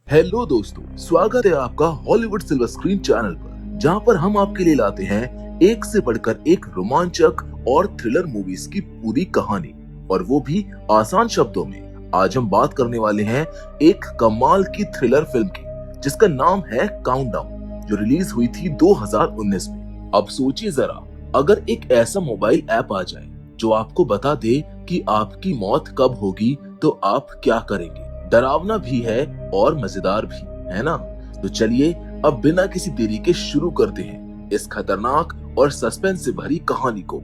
Hello दोस्तों, स्वागत है आपका हॉलीवुड सिल्वर स्क्रीन चैनल पर, जहां पर हम आपके लिए लाते हैं एक से बढ़कर एक रोमांचक और थ्रिलर मूवीज की पूरी कहानी, और वो भी आसान शब्दों में। आज हम बात करने वाले हैं एक कमाल की थ्रिलर फिल्म की, जिसका नाम है काउंटडाउन, जो रिलीज हुई थी 2019 में। अब सोचिए जरा, अगर एक ऐसा मोबाइल ऐप आ जाए जो आपको बता दे कि आपकी मौत कब होगी, तो आप क्या करेंगे? डरावना भी है और मजेदार भी, है ना? तो चलिए अब बिना किसी देरी के शुरू करते हैं इस खतरनाक और सस्पेंस से भरी कहानी को।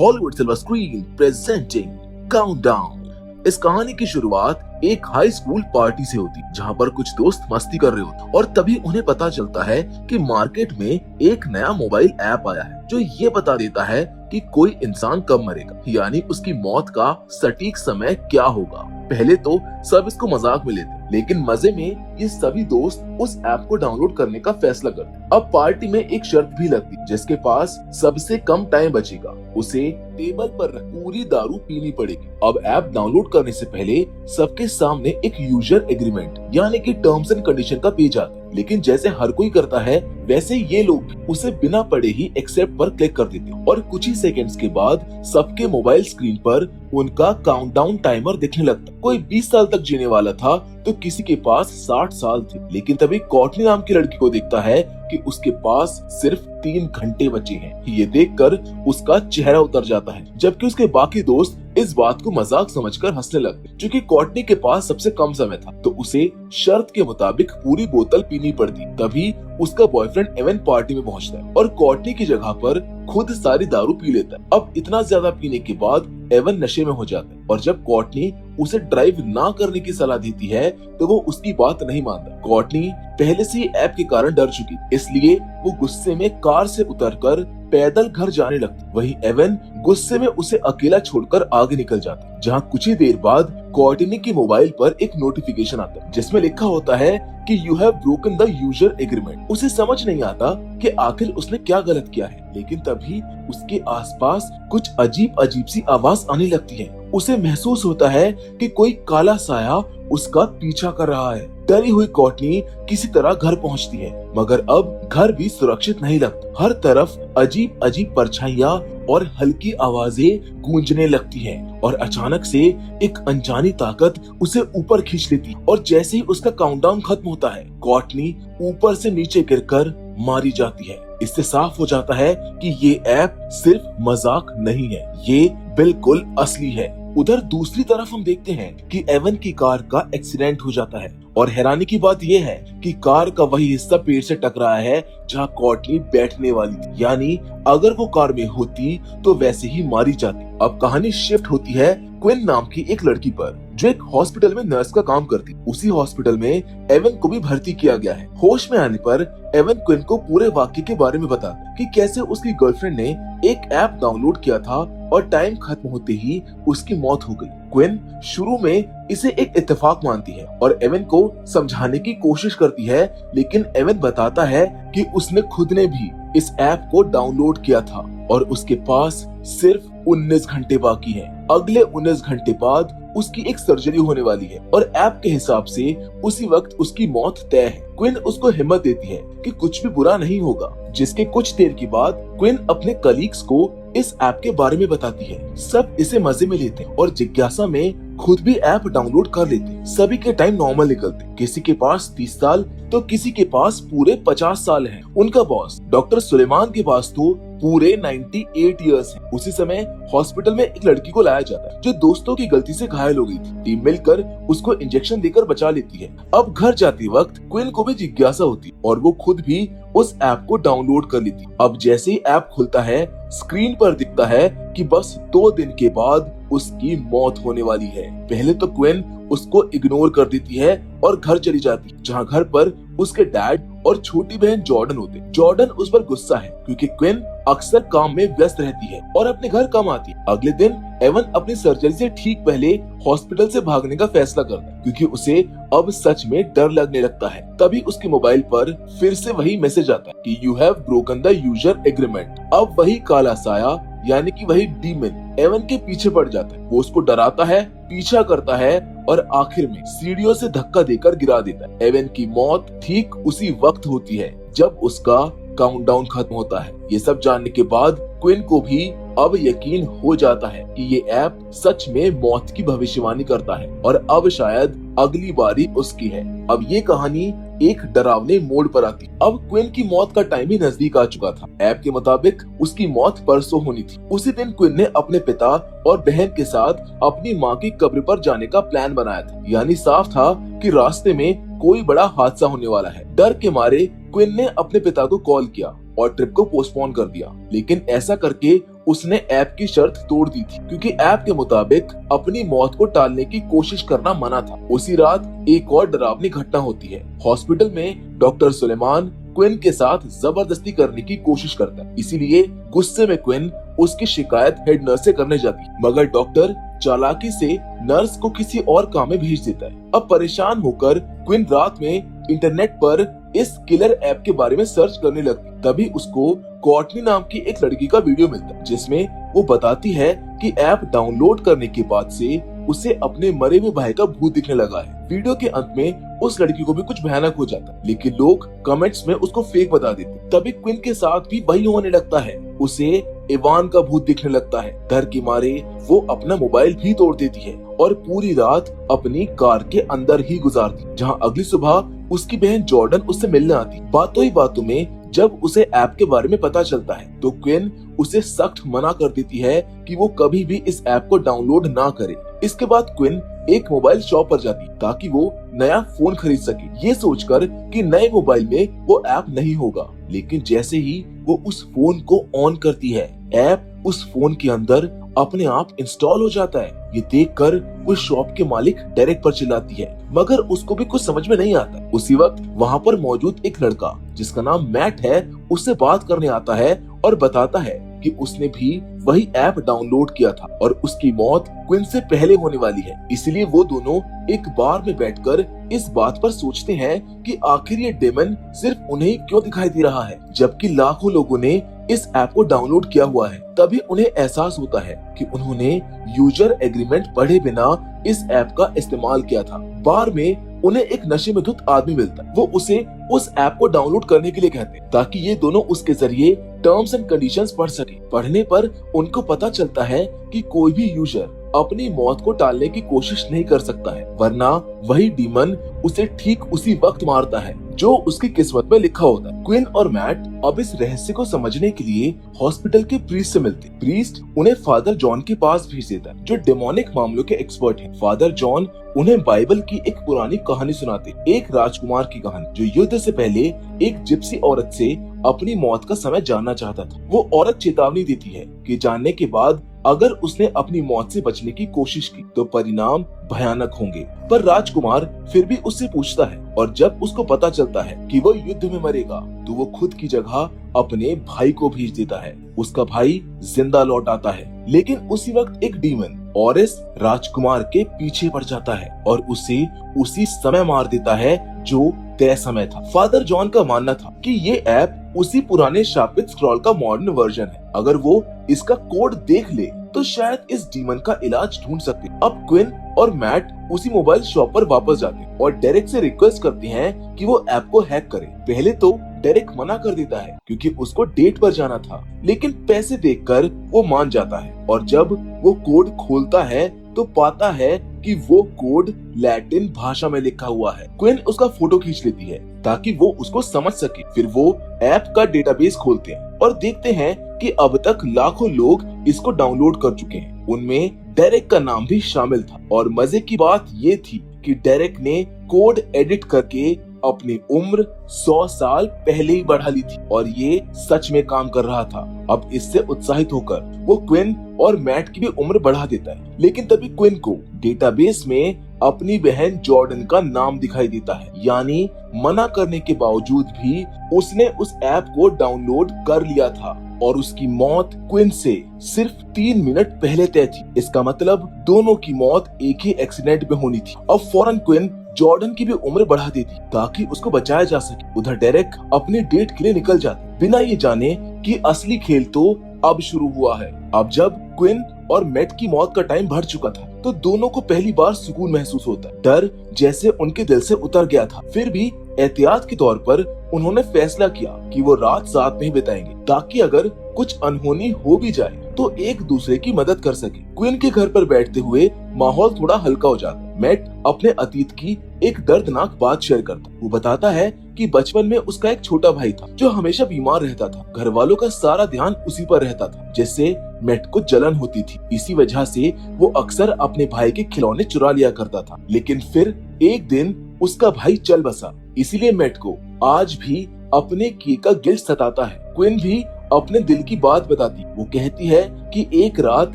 Hollywood silver screen presenting countdown. इस कहानी की शुरुआत एक हाई स्कूल पार्टी से होती, जहां पर कुछ दोस्त मस्ती कर रहे होते, और तभी उन्हें पता चलता है कि मार्केट में एक नया मोबाइल ऐप आया है जो ये बता देता है कि कोई इंसान कब मरेगा, यानी उसकी मौत का सटीक समय क्या होगा। पहले तो सब इसको मजाक में लेते, लेकिन मजे में ये सभी दोस्त उस ऐप को डाउनलोड करने का फैसला करते। अब पार्टी में एक शर्त भी लगती, जिसके पास सबसे कम टाइम बचेगा उसे टेबल पर रख पूरी दारू पीनी पड़ेगी। अब ऐप डाउनलोड करने से पहले सबके सामने एक यूजर एग्रीमेंट यानी कि टर्म्स एंड कंडीशन का पेज आता है, लेकिन जैसे हर कोई करता है वैसे ये लोग उसे बिना पढ़े ही एक्सेप्ट पर क्लिक कर देते हैं, और कुछ ही सेकंड्स के बाद सबके मोबाइल स्क्रीन पर उनका काउंटडाउन टाइमर दिखने लगता। कोई 20 साल तक जीने वाला था तो किसी के पास 60 साल थे, लेकिन तभी कॉर्टनी नाम की लड़की को दिखता है कि उसके पास सिर्फ 3 घंटे बचे हैं। ये देखकर उसका चेहरा उतर जाता है, जबकि उसके बाकी दोस्त इस बात को मजाक समझकर हंसने लगते। क्योंकि कॉर्टनी के पास सबसे कम समय था, तो उसे शर्त के मुताबिक पूरी बोतल पीनी पड़ती। तभी उसका बॉयफ्रेंड एवन पार्टी में पहुंचता है और कॉर्टनी की जगह पर खुद सारी दारू पी लेता है। अब इतना ज्यादा पीने के बाद एवन नशे में हो जाता है, और जब कॉर्टनी उसे ड्राइव ना करने की सलाह देती है तो वो उसकी बात नहीं मानता। कॉर्टनी पहले से ही ऐप के कारण डर चुकी, इसलिए वो गुस्से में कार से उतरकर पैदल घर जाने लगती। वहीं एवन गुस्से में उसे अकेला छोड़कर आगे निकल जाता है, जहां कुछ ही देर बाद कॉर्टनी की मोबाइल पर एक नोटिफिकेशन आता है, जिसमें लिखा होता है कि you have broken the user agreement. उसे समझ नहीं आता कि आखिर उसने क्या गलत किया है, लेकिन तभी उसके आसपास कुछ अजीब अजीब सी आवाज आने लगती है। उसे महसूस होता है कि कोई काला साया उसका पीछा कर रहा है। डरी हुई कॉर्टनी किसी तरह घर पहुंचती है, मगर अब घर भी सुरक्षित नहीं लगता। हर तरफ अजीब अजीब परछाइयां और हल्की आवाजें गूंजने लगती हैं, और अचानक से एक अनजानी ताकत उसे ऊपर खींच लेती है, और जैसे ही उसका काउंटडाउन खत्म होता है, कॉर्टनी ऊपर से नीचे गिरकर मारी जाती है। इससे साफ हो जाता है कि ये ऐप सिर्फ मजाक नहीं है, ये बिल्कुल असली है। उधर दूसरी तरफ हम देखते हैं कि एवन की कार का एक्सीडेंट हो जाता है, और हैरानी की बात यह है कि कार का वही हिस्सा पेड़ से टकराया है जहां कॉर्टनी बैठने वाली थी, यानी अगर वो कार में होती तो वैसे ही मारी जाती। अब कहानी शिफ्ट होती है क्विन नाम की एक लड़की पर, जो एक हॉस्पिटल में नर्स का काम करती। उसी हॉस्पिटल में एवन को भी भर्ती किया गया है। होश में आने पर एवन क्विन को पूरे वाक्य के बारे में बताता कि कैसे उसकी गर्लफ्रेंड ने एक ऐप डाउनलोड किया था और टाइम खत्म होते ही उसकी मौत हो गई। क्विन शुरू में इसे एक इत्तेफाक मानती है और एवन को समझाने की कोशिश करती है, लेकिन एवन बताता है कि उसने खुद ने भी इस ऐप को डाउनलोड किया था और उसके पास सिर्फ 19 घंटे बाकी हैं। अगले 19 घंटे बाद उसकी एक सर्जरी होने वाली है, और ऐप के हिसाब से उसी वक्त उसकी मौत तय है। क्विन उसको हिम्मत देती है कि कुछ भी बुरा नहीं होगा, जिसके कुछ देर के बाद क्विन अपने कलीग्स को इस ऐप के बारे में बताती है। सब इसे मजे में लेते हैं और जिज्ञासा में खुद भी ऐप डाउनलोड कर लेते हैं। सभी के टाइम नॉर्मल निकलते, किसी के पास 30 साल तो किसी के पास पूरे 50 साल हैं। उनका बॉस डॉक्टर सुलेमान के पास तो पूरे 98 इयर्स हैं। उसी समय हॉस्पिटल में एक लड़की को लाया जाता है जो दोस्तों की गलती से घायल हो गई थी। टीम मिलकर उसको इंजेक्शन देकर बचा लेती है। अब घर जाते वक्त क्विन को भी जिज्ञासा होती और वो खुद भी उस ऐप को डाउनलोड कर लेती। अब जैसे ही ऐप खुलता है, स्क्रीन पर दिखता है कि बस 2 दिन के बाद उसकी मौत होने वाली है। पहले तो क्विन उसको इग्नोर कर देती है और घर चली जाती, जहाँ घर पर उसके डैड और छोटी बहन जॉर्डन होते। जॉर्डन उस पर गुस्सा है क्योंकि क्विन अक्सर काम में व्यस्त रहती है और अपने घर कम आती है। अगले दिन एवन अपनी सर्जरी से ठीक पहले हॉस्पिटल से भागने का फैसला करता है क्योंकि उसे अब सच में डर लगने लगता है। तभी उसके मोबाइल पर फिर से वही मैसेज आता है कि you have broken the user agreement. अब वही काला साया यानी कि वही डीमन एवन के पीछे पड़ जाता है। वो उसको डराता है, पीछा करता है और आखिर में सीढ़ियों से धक्का देकर गिरा देता है। एवन की मौत ठीक उसी वक्त होती है जब उसका काउंटडाउन खत्म होता है। ये सब जानने के बाद क्विन को भी अब यकीन हो जाता है कि ये ऐप सच में मौत की भविष्यवाणी करता है और अब शायद अगली बारी उसकी है। अब ये कहानी एक डरावने मोड़ पर आती। अब क्विन की मौत का टाइम भी नजदीक आ चुका था। ऐप के मुताबिक उसकी मौत परसों होनी थी। उसी दिन क्विन ने अपने पिता और बहन के साथ अपनी माँ की कब्र पर जाने का प्लान बनाया था। यानी साफ था कि रास्ते में कोई बड़ा हादसा होने वाला है। डर के मारे क्विन ने अपने पिता को कॉल किया और ट्रिप को पोस्टपोन कर दिया, लेकिन ऐसा करके उसने ऐप की शर्त तोड़ दी थी, क्योंकि ऐप के मुताबिक अपनी मौत को टालने की कोशिश करना मना था। उसी रात एक और डरावनी घटना होती है। हॉस्पिटल में डॉक्टर सुलेमान क्विन के साथ जबरदस्ती करने की कोशिश करता है। इसीलिए गुस्से में क्विन उसकी शिकायत हेड नर्स से करने जाती है, मगर डॉक्टर चालाकी से नर्स को किसी और काम में भेज देता है। अब परेशान होकर क्विन रात में इंटरनेट पर इस किलर ऐप के बारे में सर्च करने लगती। तभी उसको कॉर्टनी नाम की एक लड़की का वीडियो मिलता है, जिसमें वो बताती है कि ऐप डाउनलोड करने के बाद से उसे अपने मरे हुए भाई का भूत दिखने लगा है। वीडियो के अंत में उस लड़की को भी कुछ भयानक हो जाता है, लेकिन लोग कमेंट्स में उसको फेक बता देते। तभी क्विन के साथ भी वही होने लगता है। उसे इवान का भूत दिखने लगता है। डर के मारे वो अपना मोबाइल भी तोड़ देती है और पूरी रात अपनी कार के अंदर ही गुजारती, जहां अगली सुबह उसकी बहन जॉर्डन उससे मिलने आती। बातों ही बातों में जब उसे ऐप के बारे में पता चलता है तो क्विन उसे सख्त मना कर देती है कि वो कभी भी इस ऐप को डाउनलोड ना करे। इसके बाद क्विन एक मोबाइल शॉप पर जाती ताकि वो नया फोन खरीद सके, ये सोचकर कि नए मोबाइल में वो ऐप नहीं होगा। लेकिन जैसे ही वो उस फोन को ऑन करती है, ऐप उस फोन के अंदर अपने आप इंस्टॉल हो जाता है। ये देखकर उस शॉप के मालिक डेरेक पर चिल्लाती है, मगर उसको भी कुछ समझ में नहीं आता। उसी वक्त वहाँ पर मौजूद एक लड़का जिसका नाम मैट है उससे बात करने आता है और बताता है कि उसने भी वही ऐप डाउनलोड किया था और उसकी मौत क्विन से पहले होने वाली है। इसलिए वो दोनों एक बार में बैठकर इस बात पर सोचते हैं कि आखिर ये डेमन सिर्फ उन्हें क्यों दिखाई दे रहा है, जबकि लाखों लोगों ने इस ऐप को डाउनलोड किया हुआ है। तभी उन्हें एहसास होता है कि उन्होंने यूजर एग्रीमेंट पढ़े बिना इस ऐप का इस्तेमाल किया था। बार में उन्हें एक नशे में धुत आदमी मिलता है। वो उसे उस ऐप को डाउनलोड करने के लिए कहते हैं ताकि ये दोनों उसके जरिए टर्म्स एंड कंडीशंस पढ़ सके। पढ़ने पर उनको पता चलता है कि कोई भी यूजर अपनी मौत को टालने की कोशिश नहीं कर सकता है, वरना वही डीमन उसे ठीक उसी वक्त मारता है जो उसकी किस्मत में लिखा होता है। क्विन और मैट अब इस रहस्य को समझने के लिए हॉस्पिटल के प्रीस्ट से मिलते। प्रीस्ट उन्हें फादर जॉन के पास भेज देता है, जो डेमोनिक मामलों के एक्सपर्ट हैं। फादर जॉन उन्हें बाइबल की एक पुरानी कहानी सुनाते, एक राजकुमार की कहानी जो युद्ध से पहले एक जिप्सी औरत से अपनी मौत का समय जानना चाहता था। वो औरत चेतावनी देती है कि जानने के बाद अगर उसने अपनी मौत से बचने की कोशिश की तो परिणाम भयानक होंगे। पर राजकुमार फिर भी उससे पूछता है और जब उसको पता चलता है कि वो युद्ध में मरेगा तो वो खुद की जगह अपने भाई को भेज देता है। उसका भाई जिंदा लौट आता है, लेकिन उसी वक्त एक डीमन ऑरिस राजकुमार के पीछे पड़ जाता है और उसे उसी समय मार देता है जो तय समय था। फादर जॉन का मानना था कि ये ऐप उसी पुराने शापित स्क्रॉल का मॉडर्न वर्जन है। अगर वो इसका कोड देख ले तो शायद इस डीमन का इलाज ढूंढ सकते। अब क्विन और मैट उसी मोबाइल शॉप पर वापस जाते हैं और डेरेक से रिक्वेस्ट करते हैं कि वो ऐप को हैक करे। पहले तो डेरेक मना कर देता है क्योंकि उसको डेट पर जाना था, लेकिन पैसे देखकर वो मान जाता है और जब वो कोड खोलता है तो पाता है कि वो कोड लैटिन भाषा में लिखा हुआ है। क्विन उसका फोटो खींच लेती है ताकि वो उसको समझ सके। फिर वो ऐप का डेटाबेस खोलते हैं और देखते हैं कि अब तक लाखों लोग इसको डाउनलोड कर चुके हैं। उनमें डेरेक का नाम भी शामिल था और मजे की बात ये थी कि डेरेक ने कोड एडिट करके अपनी उम्र 100 साल पहले ही बढ़ा ली थी और ये सच में काम कर रहा था। अब इससे उत्साहित होकर वो क्विन और मैट की भी उम्र बढ़ा देता है, लेकिन तभी क्विन को डेटाबेस में अपनी बहन जॉर्डन का नाम दिखाई देता है। यानी मना करने के बावजूद भी उसने उस ऐप को डाउनलोड कर लिया था और उसकी मौत क्विन से सिर्फ 3 मिनट पहले तय थी। इसका मतलब दोनों की मौत एक ही एक्सीडेंट में होनी थी। अब फौरन क्विन जॉर्डन की भी उम्र बढ़ा देती ताकि उसको बचाया जा सके। उधर डेरेक अपनी डेट के लिए निकल जाता बिना ये जाने कि असली खेल तो अब शुरू हुआ है। अब जब क्विन और मैट की मौत का टाइम भर चुका था तो दोनों को पहली बार सुकून महसूस होता है। डर जैसे उनके दिल से उतर गया था। फिर भी एहतियात के तौर पर उन्होंने फैसला किया कि वो रात साथ में ही बिताएंगे, ताकि अगर कुछ अनहोनी हो भी जाए तो एक दूसरे की मदद कर सके। क्विन के घर पर बैठते हुए माहौल थोड़ा हल्का हो जाता है। मैट अपने अतीत की एक दर्दनाक बात शेयर करता है। वो बताता है कि बचपन में उसका एक छोटा भाई था जो हमेशा बीमार रहता था। घर वालों का सारा ध्यान उसी पर रहता था, जिससे मैट को जलन होती थी। इसी वजह से वो अक्सर अपने भाई के खिलौने चुरा लिया करता था। लेकिन फिर एक दिन उसका भाई चल बसा, इसीलिए मैट को आज भी अपने किए का गिल्ट सताता है। क्विन भी अपने दिल की बात बताती। वो कहती है कि एक रात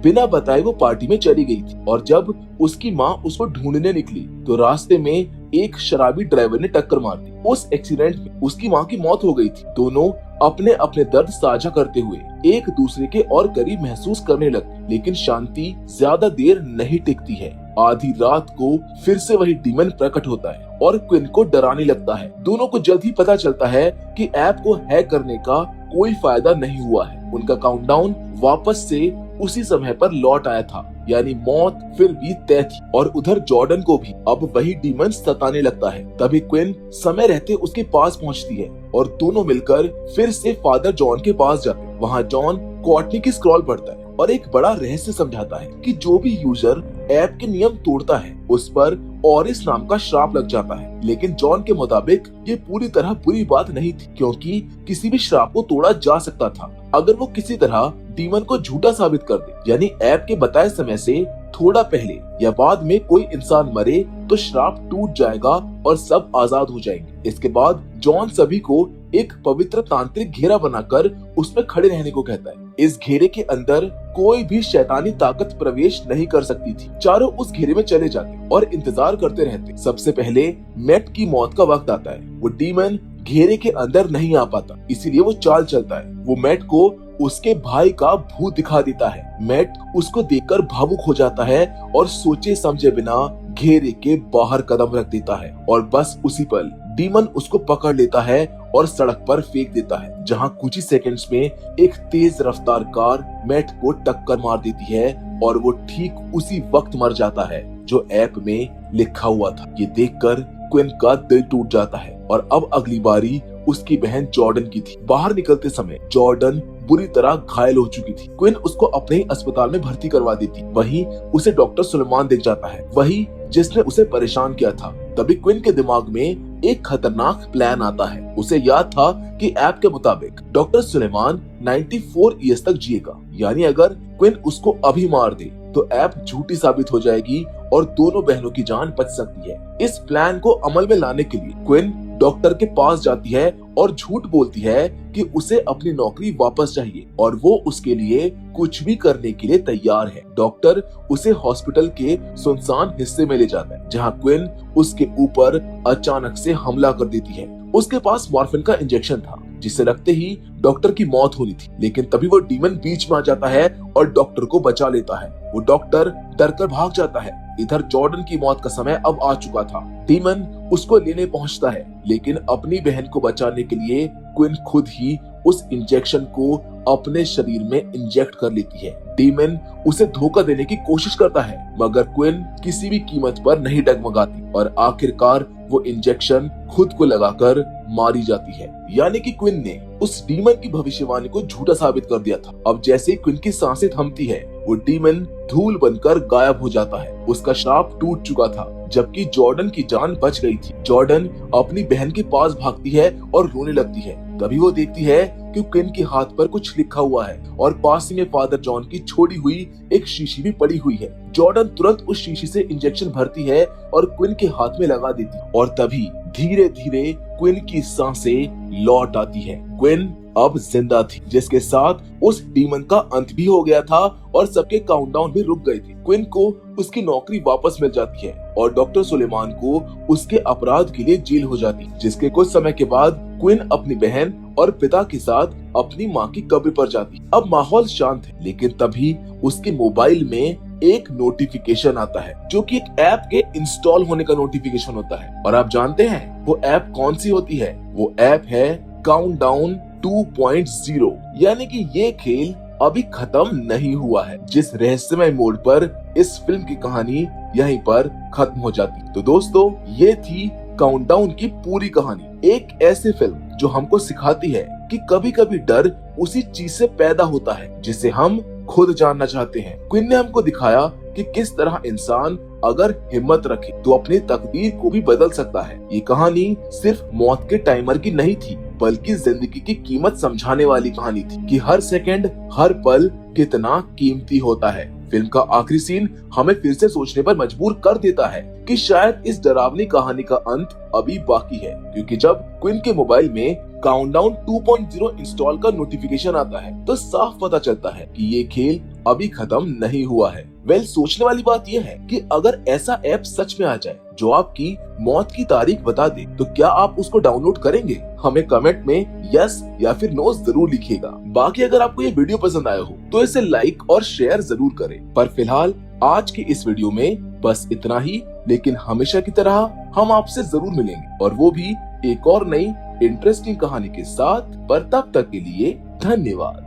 बिना बताए वो पार्टी में चली गई थी और जब उसकी माँ उसको ढूंढने निकली तो रास्ते में एक शराबी ड्राइवर ने टक्कर मार दी। उस एक्सीडेंट में उसकी माँ की मौत हो गई थी। दोनों अपने अपने दर्द साझा करते हुए एक दूसरे के और करीब महसूस करने लगते। लेकिन शांति ज्यादा देर नहीं टिकती है। आधी रात को फिर से वही डीमन प्रकट होता है और क्विन को डराने लगता है। दोनों को जल्द ही पता चलता है कि ऐप को हैक करने का कोई फायदा नहीं हुआ है। उनका काउंटडाउन वापस से उसी समय पर लौट आया था, यानी मौत फिर भी तय थी। और उधर जॉर्डन को भी अब वही डीमन सताने लगता है। तभी क्विन समय रहते उसके पास पहुंचती है और दोनों मिलकर फिर से फादर जॉन के पास जाते हैं। वहाँ जॉन कोर्टनी की स्क्रॉल पढ़ता है और एक बड़ा रहस्य समझाता है कि जो भी यूजर ऐप के नियम तोड़ता है उस पर ऑरिस नाम का श्राप लग जाता है। लेकिन जॉन के मुताबिक ये पूरी तरह बुरी बात नहीं थी, क्योंकि किसी भी श्राप को तोड़ा जा सकता था अगर वो किसी तरह डीमन को झूठा साबित कर दे। यानी ऐप के बताए समय से थोड़ा पहले या बाद में कोई इंसान मरे तो श्राप टूट जाएगा और सब आजाद हो जाएंगे। इसके बाद जॉन सभी को एक पवित्र तांत्रिक घेरा बनाकर उसमें खड़े रहने को कहता है। इस घेरे के अंदर कोई भी शैतानी ताकत प्रवेश नहीं कर सकती थी। चारों उस घेरे में चले जाते और इंतजार करते रहते। सबसे पहले मैट की मौत का वक्त आता है। वो डीमन घेरे के अंदर नहीं आ पाता, इसीलिए वो चाल चलता है। वो मैट को उसके भाई का भूत दिखा देता है। मैट उसको देखकर भावुक हो जाता है और सोचे समझे बिना घेरे के बाहर कदम रख देता है और बस उसी पल डीमन उसको पकड़ लेता है और सड़क पर फेंक देता है, जहां कुछ ही सेकंड्स में एक तेज रफ्तार कार मैट को टक्कर मार देती है और वो ठीक उसी वक्त मर जाता है जो ऐप में लिखा हुआ था। ये देखकर क्विन का दिल टूट जाता है और अब अगली बारी उसकी बहन जॉर्डन की थी। बाहर निकलते समय जॉर्डन बुरी तरह घायल हो चुकी थी। क्विन उसको अपने ही अस्पताल में भर्ती करवा देती। वहीं उसे डॉक्टर सुलेमान दिख जाता है, वही जिसने उसे परेशान किया था। तभी क्विन के दिमाग में एक खतरनाक प्लान आता है। उसे याद था कि ऐप के मुताबिक डॉक्टर सुलेमान 94 ईयर्स तक जिएगा, यानी अगर क्विन उसको अभी मार दे तो ऐप झूठी साबित हो जाएगी और दोनों बहनों की जान बच सकती है। इस प्लान को अमल में लाने के लिए क्विन डॉक्टर के पास जाती है और झूठ बोलती है कि उसे अपनी नौकरी वापस चाहिए और वो उसके लिए कुछ भी करने के लिए तैयार है। डॉक्टर उसे हॉस्पिटल के सुनसान हिस्से में ले जाता है, जहां क्विन उसके ऊपर अचानक से हमला कर देती है। उसके पास मॉर्फिन का इंजेक्शन था जिसे रखते ही डॉक्टर की मौत होनी थी, लेकिन तभी वो डीमन बीच में आ जाता है और डॉक्टर को बचा लेता है। वो डॉक्टर डरकर भाग जाता है। इधर जॉर्डन की मौत का समय अब आ चुका था। डीमन उसको लेने पहुंचता है, लेकिन अपनी बहन को बचाने के लिए क्विन खुद ही उस इंजेक्शन को अपने शरीर में इंजेक्ट कर लेती है। डीमन उसे धोखा देने की कोशिश करता है, मगर क्विन किसी भी कीमत पर नहीं डगमगाती और आखिरकार वो इंजेक्शन खुद को लगाकर मारी जाती है। यानी कि क्विन ने उस डीमन की भविष्यवाणी को झूठा साबित कर दिया था। अब जैसे ही क्विन की सांसें थमती है, वो डीमन धूल बनकर गायब हो जाता है। उसका श्राप टूट चुका था, जबकि जॉर्डन की जान बच गई थी। जॉर्डन अपनी बहन के पास भागती है और रोने लगती है। तभी वो देखती है कि क्विन के हाथ पर कुछ लिखा हुआ है और पास ही में फादर जॉन की छोड़ी हुई एक शीशी भी पड़ी हुई है। जॉर्डन तुरंत उस शीशी से इंजेक्शन भरती है और क्विन के हाथ में लगा देती है और तभी धीरे धीरे क्विन की सांसें लौट आती है। क्विन अब जिंदा थी, जिसके साथ उस डीमन का अंत भी हो गया था और सबके काउंटडाउन भी रुक गए थे। क्विन को उसकी नौकरी वापस मिल जाती है और डॉक्टर सुलेमान को उसके अपराध के लिए जेल हो जाती है, जिसके कुछ समय के बाद क्विन अपनी बहन और पिता के साथ अपनी माँ की कब्र पर जाती। अब माहौल शांत है, लेकिन तभी उसके मोबाइल में एक नोटिफिकेशन आता है, जो कि एक ऐप के इंस्टॉल होने का नोटिफिकेशन होता है। और आप जानते हैं वो ऐप कौन सी होती है? वो ऐप है काउंटडाउन 2.0। यानी कि ये खेल अभी खत्म नहीं हुआ है। जिस रहस्यमय मोड़ पर इस फिल्म की कहानी यहीं पर खत्म हो जाती। तो दोस्तों, ये थी काउंटडाउन की पूरी कहानी। एक ऐसी फिल्म जो हमको सिखाती है कि कभी कभी डर उसी चीज से पैदा होता है जिसे हम खुद जानना चाहते हैं। क्विन ने हमको दिखाया कि किस तरह इंसान अगर हिम्मत रखे तो अपनी तकदीर को भी बदल सकता है। ये कहानी सिर्फ मौत के टाइमर की नहीं थी, बल्कि जिंदगी की कीमत समझाने वाली कहानी थी कि हर सेकंड, हर पल कितना कीमती होता है। फिल्म का आखिरी सीन हमें फिर से सोचने पर मजबूर कर देता है कि शायद इस डरावनी कहानी का अंत अभी बाकी है, क्योंकि जब क्विन के मोबाइल में काउंटडाउन 2.0 इंस्टॉल का नोटिफिकेशन आता है तो साफ पता चलता है कि ये खेल अभी खत्म नहीं हुआ है। सोचने वाली बात यह है कि अगर ऐसा ऐप सच में आ जाए जो आपकी मौत की तारीख बता दे, तो क्या आप उसको डाउनलोड करेंगे? हमें कमेंट में यस या फिर नो जरूर लिखिएगा। बाकी अगर आपको ये वीडियो पसंद आया हो तो इसे लाइक और शेयर जरूर करें। पर फिलहाल आज की इस वीडियो में बस इतना ही, लेकिन हमेशा की तरह हम आपसे जरूर मिलेंगे, और वो भी एक और नई इंटरेस्टिंग कहानी के साथ। पर तब तक के लिए धन्यवाद।